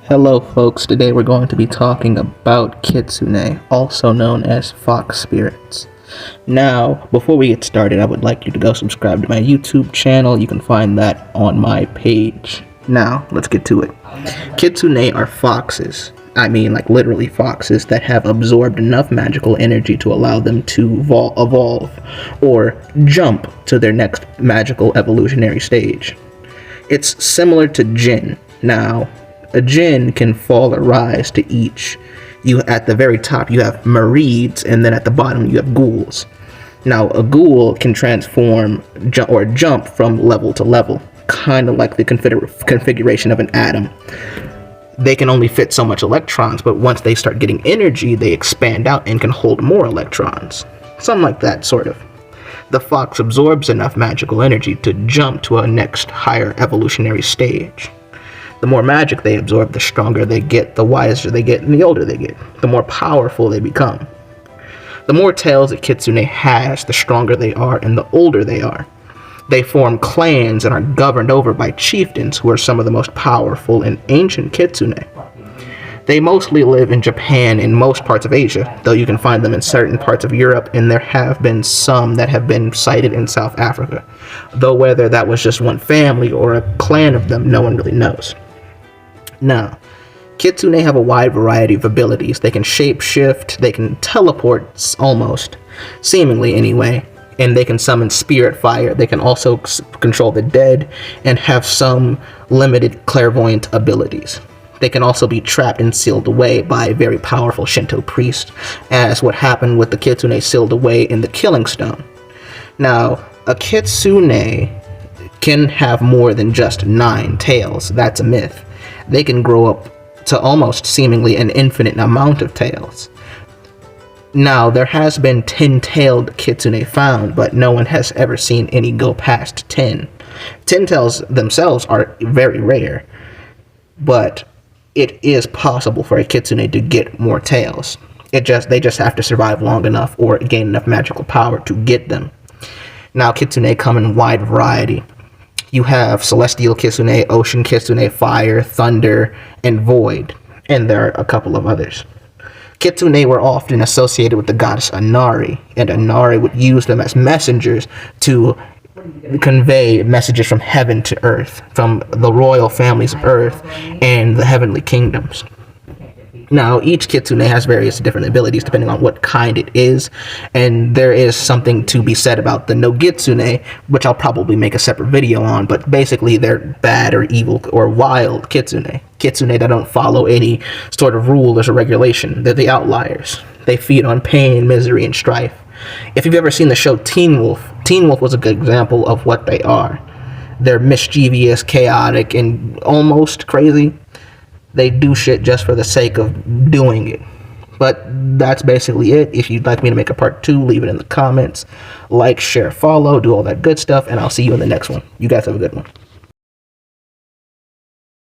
Hello folks, today we're going to be talking about Kitsune, also known as fox spirits. Now, before we get started, I would like you to go subscribe to my YouTube channel. You can find that on my page. Now, let's get to it. Kitsune are foxes. I mean, like literally foxes that have absorbed enough magical energy to allow them to evolve or jump to their next magical evolutionary stage. It's similar to Jinn. Now, a Jinn can fall or rise to each. At the very top you have Marids, and then at the bottom you have ghouls. Now, a ghoul can transform or jump from level to level, kind of like the configuration of an atom. They can only fit so much electrons, but once they start getting energy, they expand out and can hold more electrons. Something like that, sort of. The fox absorbs enough magical energy to jump to a next higher evolutionary stage. The more magic they absorb, the stronger they get, the wiser they get, and the older they get, the more powerful they become. The more tails a Kitsune has, the stronger they are and the older they are. They form clans and are governed over by chieftains, who are some of the most powerful and ancient Kitsune. They mostly live in Japan and most parts of Asia, though you can find them in certain parts of Europe, and there have been some that have been sighted in South Africa. Though whether that was just one family or a clan of them, no one really knows. Now, Kitsune have a wide variety of abilities. They can shapeshift, they can teleport almost, seemingly anyway, and they can summon spirit fire. They can also control the dead and have some limited clairvoyant abilities. They can also be trapped and sealed away by a very powerful Shinto priest, as what happened with the Kitsune sealed away in the Killing Stone. Now, a Kitsune can have more than just 9 tails. That's a myth. They can grow up to almost seemingly an infinite amount of tails. Now, there has been 10-tailed Kitsune found, but no one has ever seen any go past 10. 10 tails themselves are very rare, but it is possible for a Kitsune to get more tails. They just have to survive long enough or gain enough magical power to get them. Now, Kitsune come in wide variety. You have Celestial Kitsune, Ocean Kitsune, Fire, Thunder, and Void, and there are a couple of others. Kitsune were often associated with the goddess Inari, and Inari would use them as messengers to convey messages from heaven to earth, from the royal families of earth and the heavenly kingdoms. Now, each Kitsune has various different abilities depending on what kind it is, and there is something to be said about the Nogitsune, which I'll probably make a separate video on, but basically they're bad or evil or wild Kitsune. Kitsune that don't follow any sort of rules or regulation. They're the outliers. They feed on pain, misery, and strife. If you've ever seen the show Teen Wolf, Teen Wolf was a good example of what they are. They're mischievous, chaotic, and almost crazy. They do shit just for the sake of doing it. But that's basically it. If you'd like me to make a part 2, leave it in the comments. Like, share, follow, do all that good stuff, and I'll see you in the next one. You guys have a good one.